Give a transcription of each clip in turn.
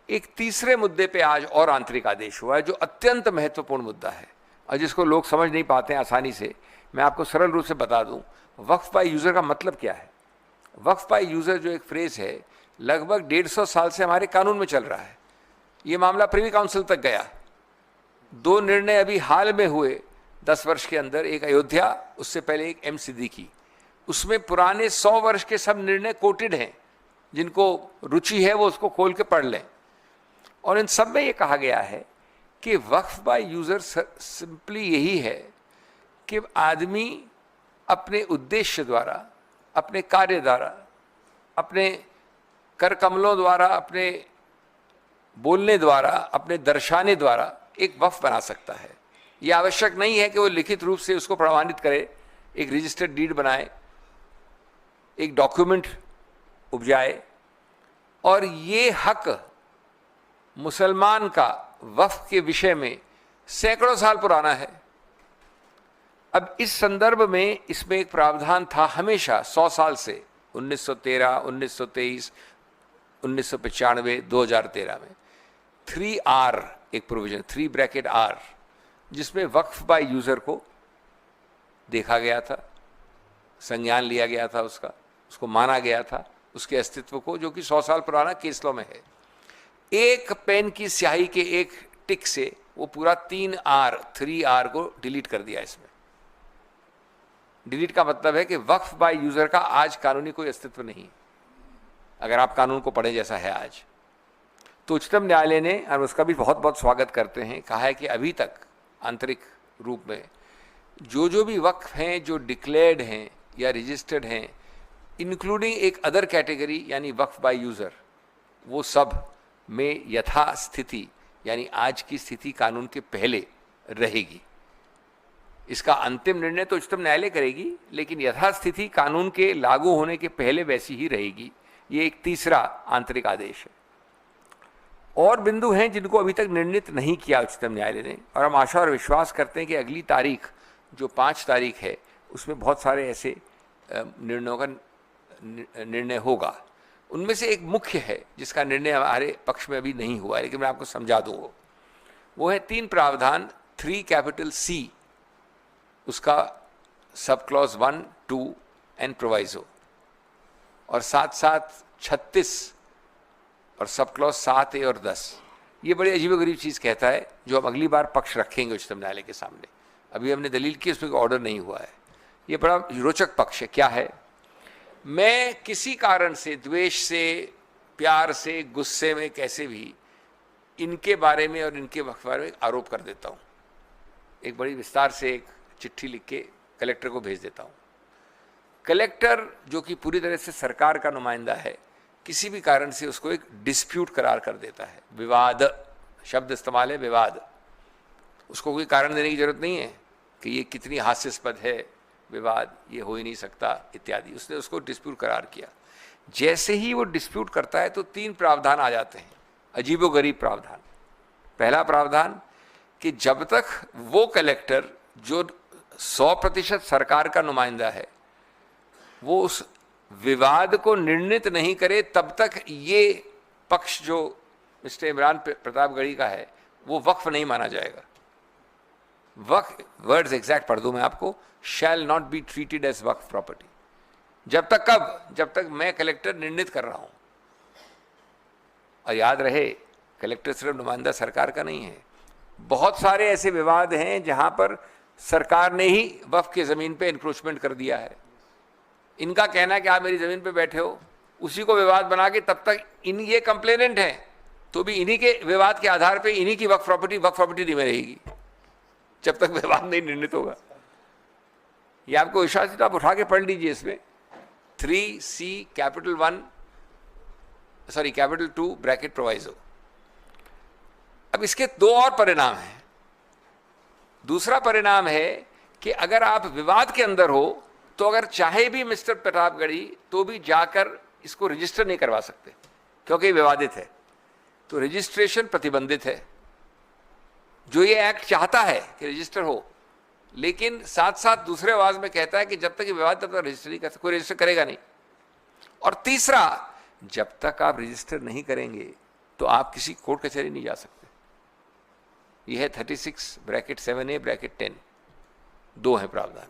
एक तीसरे मुद्दे पे आज और आंतरिक आदेश हुआ है जो अत्यंत महत्वपूर्ण मुद्दा है और जिसको लोग समझ नहीं पाते हैं आसानी से। मैं आपको सरल रूप से बता दूं, वक्फ बाय यूज़र का मतलब क्या है। वक्फ बाय यूज़र जो एक फ्रेज़ है, लगभग 150 साल से हमारे कानून में चल रहा है। ये मामला प्रिवी काउंसिल तक गया। 2 निर्णय अभी हाल में हुए 10 वर्ष के अंदर, एक अयोध्या, उससे पहले एक एम सिद्दीकी। उसमें पुराने 100 वर्ष के सब निर्णय कोटेड हैं, जिनको रुचि है वो उसको खोल के पढ़ लें। और इन सब में ये कहा गया है कि वक्फ बाय यूज़र सिंपली यही है कि आदमी अपने उद्देश्य द्वारा, अपने कार्य द्वारा, अपने कर कमलों द्वारा, अपने बोलने द्वारा, अपने दर्शाने द्वारा एक वक्फ बना सकता है। ये आवश्यक नहीं है कि वो लिखित रूप से उसको प्रमाणित करे, एक रजिस्टर्ड डीड बनाए, एक डॉक्यूमेंट उपजाए। और ये हक मुसलमान का वक्फ के विषय में सैकड़ों साल पुराना है। अब इस संदर्भ में इसमें एक प्रावधान था हमेशा 100 साल से, 1913, 1923, 1995, 2013 में 3R एक प्रोविजन, 3 R, जिसमें वक्फ बाय यूज़र को देखा गया था, संज्ञान लिया गया था, उसको माना गया था, उसके अस्तित्व को, जो कि 100 साल पुराना केस लॉ में है। एक पेन की स्याही के एक टिक से वो पूरा 3R को डिलीट कर दिया। इसमें डिलीट का मतलब है कि वक्फ बाय यूज़र का आज कानूनी कोई अस्तित्व नहीं, अगर आप कानून को पढ़ें जैसा है आज। तो उच्चतम न्यायालय ने, और उसका भी बहुत बहुत स्वागत करते हैं, कहा है कि अभी तक आंतरिक रूप में जो भी वक्फ हैं जो डिक्लेयर्ड हैं या रजिस्टर्ड हैं, इंक्लूडिंग एक अदर कैटेगरी यानी वक्फ बाय यूज़र, वो सब में यथास्थिति यानी आज की स्थिति कानून के पहले रहेगी। इसका अंतिम निर्णय तो उच्चतम न्यायालय करेगी, लेकिन यथास्थिति कानून के लागू होने के पहले वैसी ही रहेगी। ये एक तीसरा आंतरिक आदेश है। और बिंदु हैं जिनको अभी तक निर्णित नहीं किया उच्चतम न्यायालय ने, और हम आशा और विश्वास करते हैं कि अगली तारीख जो 5 तारीख है उसमें बहुत सारे ऐसे निर्णयों का निर्णय होगा। उनमें से एक मुख्य है जिसका निर्णय हमारे पक्ष में अभी नहीं हुआ है, लेकिन मैं आपको समझा दूँ। वो है 3 प्रावधान 3C, उसका सब क्लॉज 1, 2 एंड प्रोवाइजो, और साथ साथ 36 और सब क्लॉज 7A और 10। ये बड़ी अजीबोगरीब चीज़ कहता है जो हम अगली बार पक्ष रखेंगे उच्चतम न्यायालय के सामने। अभी हमने दलील की, उसमें कोई ऑर्डर नहीं हुआ है। ये बड़ा रोचक पक्ष है। क्या है? मैं किसी कारण से, द्वेष से, प्यार से, गुस्से में, कैसे भी इनके बारे में और इनके वक्फ बारे में आरोप कर देता हूँ। एक बड़ी विस्तार से एक चिट्ठी लिख के कलेक्टर को भेज देता हूँ। कलेक्टर जो कि पूरी तरह से सरकार का नुमाइंदा है, किसी भी कारण से उसको एक डिस्प्यूट करार कर देता है। विवाद शब्द इस्तेमाल है, विवाद। उसको कोई कारण देने की जरूरत नहीं है कि ये कितनी हास्यास्पद है, विवाद, ये हो ही नहीं सकता इत्यादि। उसने उसको डिस्प्यूट करार किया। जैसे ही वो डिस्प्यूट करता है तो 3 प्रावधान आ जाते हैं, अजीबोगरीब प्रावधान। पहला प्रावधान कि जब तक वो कलेक्टर जो 100% सरकार का नुमाइंदा है, वो उस विवाद को निर्णित नहीं करे, तब तक ये पक्ष जो मिस्टर इमरान प्रतापगढ़ी का है वो वक्फ नहीं माना जाएगा। वक्फ, वर्ड्स एग्जैक्ट पढ़ दूं मैं आपको, shall not be treated as waqf property. जब तक कब? जब तक मैं कलेक्टर निर्णित कर रहा हूं। और याद रहे, कलेक्टर सिर्फ नुमाइंदा सरकार का नहीं है। बहुत सारे ऐसे विवाद हैं जहां पर सरकार ने ही वक्फ की ज़मीन पे इंक्रोचमेंट कर दिया है। इनका कहना है कि आप मेरी ज़मीन पे बैठे हो, उसी को विवाद बना के तब तक ये कंप्लेनेंट हैं, तो भी इन्हीं के विवाद के आधार पे इन्हीं की वक्फ प्रॉपर्टी नहीं में रहेगी जब तक विवाद नहीं निर्णित होगा। ये आपको विश्वास है तो आप उठा के पढ़ लीजिए। इसमें 3C कैपिटल 2 ब्रैकेट प्रोवाइजो। अब इसके 2 और परिणाम हैं। दूसरा परिणाम है कि अगर आप विवाद के अंदर हो तो अगर चाहे भी मिस्टर प्रतापगढ़ी तो भी जाकर इसको रजिस्टर नहीं करवा सकते, क्योंकि विवादित है। तो रजिस्ट्रेशन प्रतिबंधित है। जो ये एक्ट चाहता है कि रजिस्टर हो, लेकिन साथ साथ दूसरे आवाज में कहता है कि जब तक ये विवाद तब तक रजिस्टर नहीं कर सकते, कोई रजिस्टर करेगा नहीं। और तीसरा, जब तक आप रजिस्टर नहीं करेंगे तो आप किसी कोर्ट कचहरी नहीं जा सकते। यह है 36(7A)(10), दो है प्रावधान।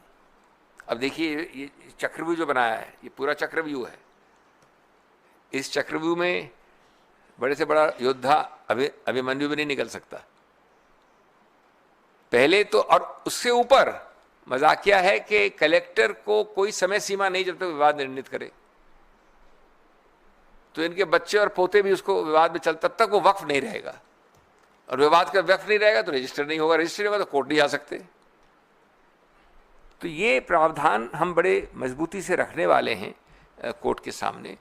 अब देखिए ये चक्रव्यूह जो बनाया है, ये पूरा चक्रव्यूह है। इस चक्रव्यूह में बड़े से बड़ा योद्धा अभिमन्यु भी नहीं निकल सकता पहले तो। और उससे ऊपर मजाकिया है कि कलेक्टर को कोई समय सीमा नहीं जब तक विवाद निर्णित करे, तो इनके बच्चे और पोते भी उसको विवाद में तब तक वो वक्फ नहीं रहेगा, और विवाद का वक्फ नहीं रहेगा तो रजिस्टर नहीं होगा, रजिस्टर नहीं होगा तो कोर्ट नहीं जा सकते। तो ये प्रावधान हम बड़े मजबूती से रखने वाले हैं कोर्ट के सामने।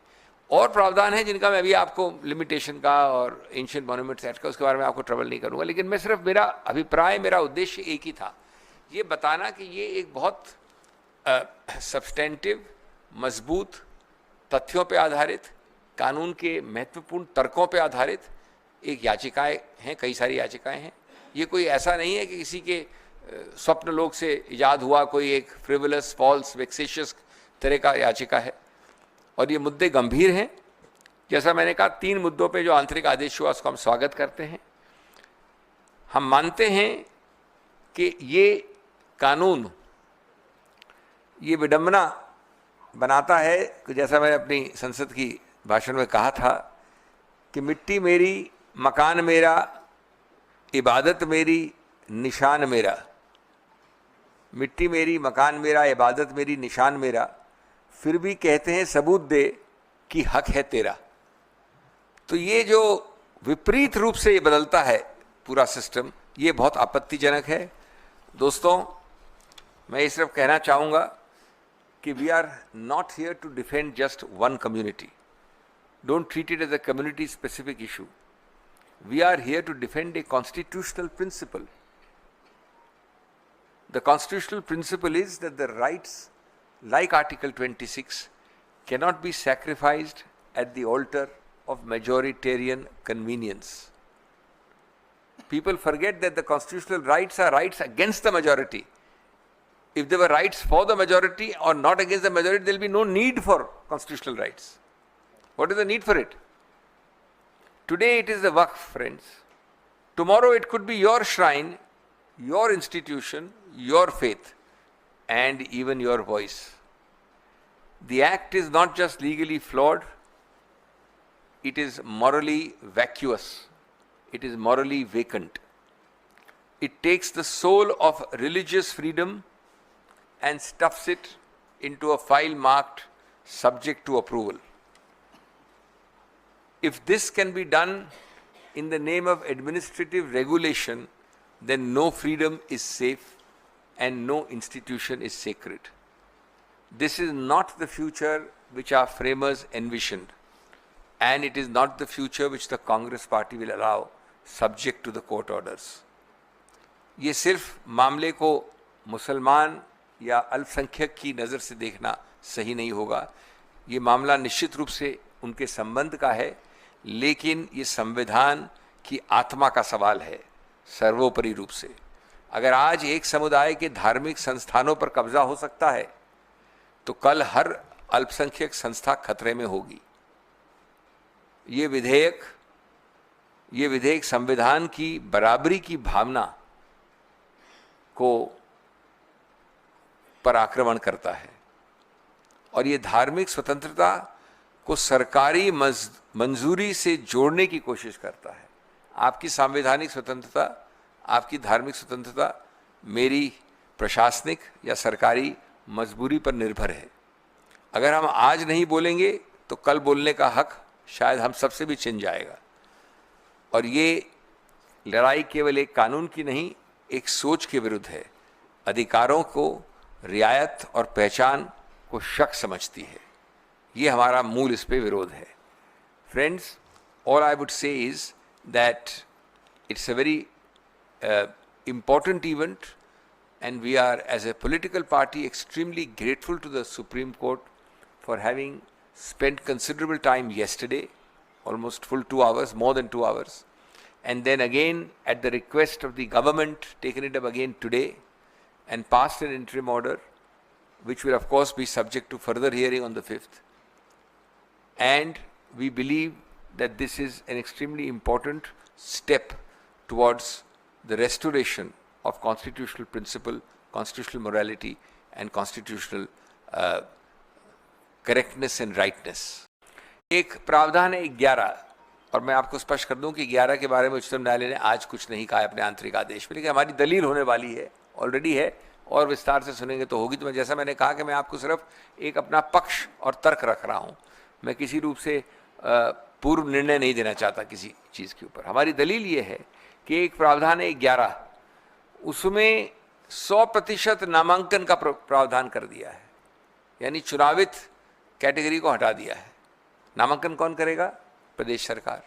और प्रावधान है जिनका मैं अभी आपको लिमिटेशन का और एंशिएंट मॉन्यूमेंट्स एक्ट का, उसके बारे में आपको ट्रबल नहीं करूंगा, लेकिन मैं सिर्फ मेरा अभिप्राय, मेरा उद्देश्य एक ही था, ये बताना कि ये एक बहुत सब्सटेंटिव, मजबूत, तथ्यों पे आधारित, कानून के महत्वपूर्ण तर्कों पे आधारित एक याचिकाएं हैं, कई सारी याचिकाएं हैं। ये कोई ऐसा नहीं है कि किसी के स्वप्न लोक से इजाद हुआ कोई एक फ्रिवलस, फॉल्स, वेक्सेशियस तरह का याचिका है। और ये मुद्दे गंभीर हैं। जैसा मैंने कहा, 3 मुद्दों पे जो आंतरिक आदेश हुआ उसको हम स्वागत करते हैं। हम मानते हैं कि ये कानून ये विडंबना बनाता है कि जैसा मैंने अपनी संसद की भाषण में कहा था कि मिट्टी मेरी, मकान मेरा, इबादत मेरी, निशान मेरा। मिट्टी मेरी, मकान मेरा, इबादत मेरी, निशान मेरा, फिर भी कहते हैं सबूत दे कि हक है तेरा। तो ये जो विपरीत रूप से ये बदलता है पूरा सिस्टम, ये बहुत आपत्तिजनक है। दोस्तों, मैं ये सिर्फ कहना चाहूँगा कि we are not here to defend just one community. Don't treat it as a community specific issue. We are here to defend a constitutional principle. The constitutional principle is that the rights, like Article 26, cannot be sacrificed at the altar of majoritarian convenience. People forget that the constitutional rights are rights against the majority. If they were rights for the majority or not against the majority, there will be no need for constitutional rights. What is the need for it? Today it is the Waqf, friends. Tomorrow it could be your shrine, your institution, your faith, and even your voice. The act is not just legally flawed, it is morally vacuous, it is morally vacant. It takes the soul of religious freedom and stuffs it into a file marked subject to approval. If this can be done in the name of administrative regulation, then no freedom is safe and no institution is sacred. This is not the future which our framers envisioned, and it is not the future which the Congress party will allow subject to the court orders. ये सिर्फ मामले को मुसलमान या अल्पसंख्यक की नज़र से देखना सही नहीं होगा। ये मामला निश्चित रूप से उनके संबंध का है, लेकिन ये संविधान की आत्मा का सवाल है सर्वोपरि रूप से। अगर आज एक समुदाय के धार्मिक संस्थानों पर कब्जा हो सकता है, तो कल हर अल्पसंख्यक संस्था खतरे में होगी। ये विधेयक संविधान की बराबरी की भावना को पर आक्रमण करता है, और ये धार्मिक स्वतंत्रता को सरकारी मंजूरी से जोड़ने की कोशिश करता है। आपकी संवैधानिक स्वतंत्रता, आपकी धार्मिक स्वतंत्रता मेरी प्रशासनिक या सरकारी मजबूरी पर निर्भर है। अगर हम आज नहीं बोलेंगे तो कल बोलने का हक शायद हम सबसे भी छिन जाएगा। और ये लड़ाई केवल एक कानून की नहीं, एक सोच के विरुद्ध है। अधिकारों को रियायत और पहचान को शक समझती है। ये हमारा मूल इस पे विरोध है। Friends, all I would say is that it's a very important event, and we are, as a political party, extremely grateful to the Supreme Court for having spent considerable time yesterday, almost full 2 hours, more than 2 hours, and then again at the request of the government taken it up again today and passed an interim order, which will of course be subject to further hearing on the 5th. And we believe that this is an extremely important step towards the restoration of constitutional principle, constitutional morality and constitutional correctness and rightness. एक प्रावधान है 11, और मैं आपको स्पष्ट कर दूं कि 11 के बारे में उच्चतम न्यायालय ने आज कुछ नहीं कहा अपने आंतरिक आदेश में, लेकिन हमारी दलील होने वाली है, ऑलरेडी है और विस्तार से सुनेंगे तो होगी। तो मैं जैसा मैंने कहा कि मैं आपको सिर्फ एक अपना पक्ष और तर्क रख रहा हूं, मैं किसी रूप से पूर्व निर्णय नहीं देना चाहता किसी चीज़ के ऊपर। हमारी दलील ये है कि एक प्रावधान है 11, उसमें 100% नामांकन का प्रावधान कर दिया है, यानी चुनावित कैटेगरी को हटा दिया है। नामांकन कौन करेगा? प्रदेश सरकार।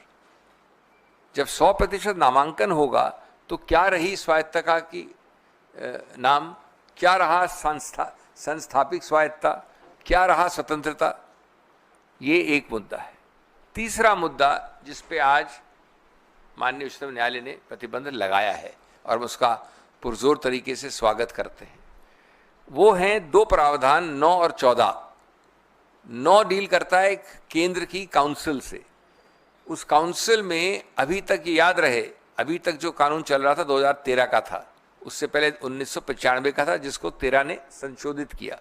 जब 100% नामांकन होगा तो क्या रही स्वायत्तता की नाम, क्या रहा संस्थापिक स्वायत्तता, क्या रहा स्वतंत्रता? ये एक मुद्दा है। तीसरा मुद्दा जिस पे आज माननीय उच्चतम न्यायालय ने प्रतिबंध लगाया है और हम उसका पुरजोर तरीके से स्वागत करते हैं, वो हैं 2 प्रावधान 9 और 14। 9 डील करता है एक केंद्र की काउंसिल से। उस काउंसिल में अभी तक याद रहे, अभी तक जो कानून चल रहा था 2013 का था, उससे पहले 1995 का था जिसको 13 ने संशोधित किया।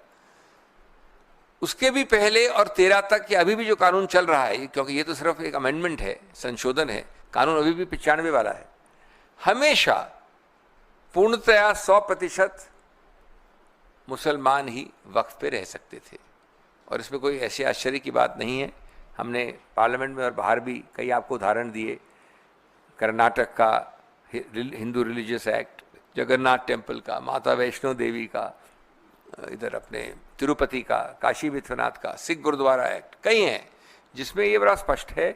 उसके भी पहले और 13 तक के अभी भी जो कानून चल रहा है, क्योंकि ये तो सिर्फ एक अमेंडमेंट है, संशोधन है, कानून अभी भी 95 वाला है, हमेशा पूर्णतया 100% मुसलमान ही वक्फ पे रह सकते थे। और इसमें कोई ऐसी आश्चर्य की बात नहीं है। हमने पार्लियामेंट में और बाहर भी कई आपको उदाहरण दिए, कर्नाटक का Hindu religious act, Jagannath temple का, माता वैष्णो देवी का, इधर अपने तिरुपति का, काशी विश्वनाथ का, सिख गुरुद्वारा एक्ट, कई हैं जिसमें ये बड़ा स्पष्ट है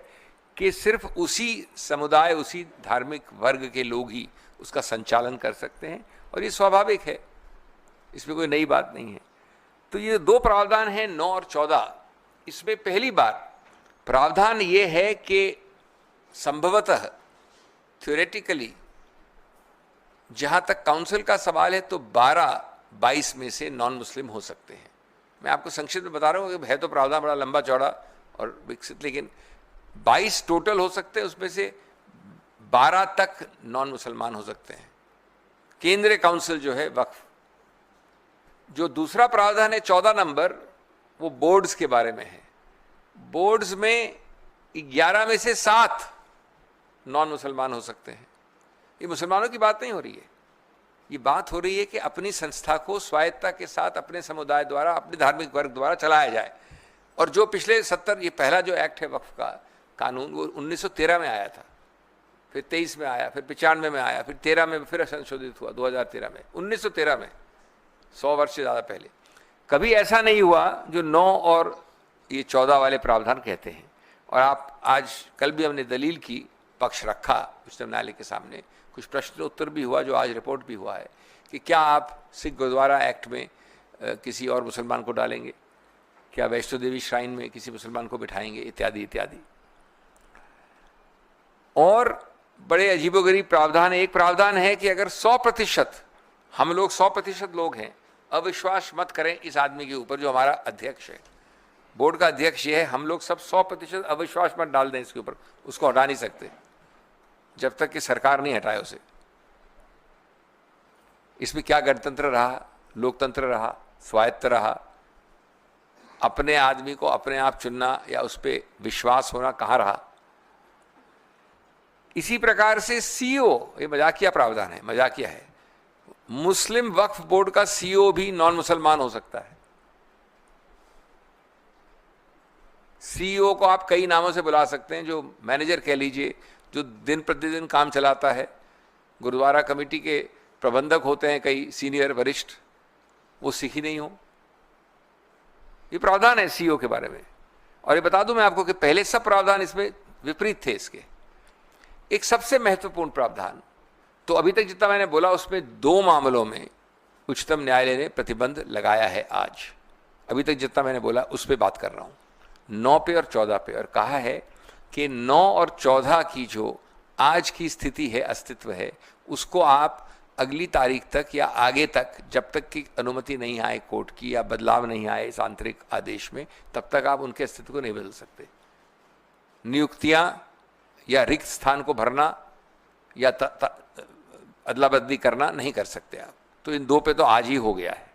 कि सिर्फ उसी समुदाय, उसी धार्मिक वर्ग के लोग ही उसका संचालन कर सकते हैं, और ये स्वाभाविक है, इसमें कोई नई बात नहीं है। तो ये 2 प्रावधान हैं 9 और 14। इसमें पहली बार प्रावधान ये है कि संभवतः थ्योरेटिकली जहां तक काउंसिल का सवाल है तो 12-22 में से नॉन मुस्लिम हो सकते हैं। मैं आपको संक्षिप्त में बता रहा हूं कि है तो प्रावधान बड़ा लंबा चौड़ा और विकसित, लेकिन 22 टोटल हो सकते हैं, उसमें से 12 तक नॉन मुसलमान हो सकते हैं। केंद्रीय काउंसिल जो है वक्फ। जो दूसरा प्रावधान है 14 नंबर, वो बोर्ड्स के बारे में है। बोर्ड्स में 11 में से 7 नॉन मुसलमान हो सकते हैं। ये मुसलमानों की बात नहीं हो रही है, ये बात हो रही है कि अपनी संस्था को स्वायत्तता के साथ अपने समुदाय द्वारा, अपने धार्मिक वर्ग द्वारा चलाया जाए। और जो पिछले 70, ये पहला जो एक्ट है वक्फ का कानून, वो 1913 में आया था, फिर 23 में आया, फिर 95 में आया, फिर 13 में फिर संशोधित हुआ 2013 में, 1913 में, 100 वर्ष से ज़्यादा पहले। कभी ऐसा नहीं हुआ जो 9 और ये 14 वाले प्रावधान कहते हैं। और आप आज कल भी हमने दलील की, पक्ष रखा उच्चतम न्यायालय के सामने, कुछ प्रश्न उत्तर भी हुआ जो आज रिपोर्ट भी हुआ है कि क्या आप सिख गुरुद्वारा एक्ट में किसी और मुसलमान को डालेंगे, क्या वैष्णो देवी श्राइन में किसी मुसलमान को बिठाएंगे, इत्यादि इत्यादि। और बड़े अजीबोगरीब प्रावधान है। एक प्रावधान है कि अगर 100%, हम लोग 100% लोग हैं, अविश्वास मत करें इस आदमी के ऊपर जो हमारा अध्यक्ष है, बोर्ड का अध्यक्ष ये है, हम लोग सब 100% अविश्वास मत डाल दें इसके ऊपर, उसको हटा नहीं सकते जब तक कि सरकार नहीं हटाए उसे। इसमें क्या गणतंत्र रहा, लोकतंत्र रहा, स्वायत्त रहा, अपने आदमी को अपने आप चुनना या उस पर विश्वास होना कहाँ रहा। इसी प्रकार से सीईओ, ये मजाकिया प्रावधान है, मजाकिया है, मुस्लिम वक्फ बोर्ड का सीईओ भी नॉन मुसलमान हो सकता है। सीईओ को आप कई नामों से बुला सकते हैं, जो मैनेजर कह लीजिए, जो दिन प्रतिदिन काम चलाता है, गुरुद्वारा कमेटी के प्रबंधक होते हैं कई सीनियर वरिष्ठ, वो सिख ही नहीं हो। ये प्रावधान है सीईओ के बारे में। और ये बता दूं मैं आपको कि पहले सब प्रावधान इसमें विपरीत थे इसके। एक सबसे महत्वपूर्ण प्रावधान, तो अभी तक जितना मैंने बोला उसमें 2 मामलों में उच्चतम न्यायालय ने प्रतिबंध लगाया है आज। अभी तक जितना मैंने बोला उस पर बात कर रहा हूं, 9 पे और 14 पे। और कहा है कि 9 और 14 की जो आज की स्थिति है, अस्तित्व है, उसको आप अगली तारीख तक या आगे तक, जब तक की अनुमति नहीं आए कोर्ट की या बदलाव नहीं आए इस आंतरिक आदेश में, तब तक आप उनके अस्तित्व को नहीं बदल सकते। नियुक्तियां या रिक्त स्थान को भरना या अदला बदली करना नहीं कर सकते आप। तो इन दो पे तो आज ही हो गया है।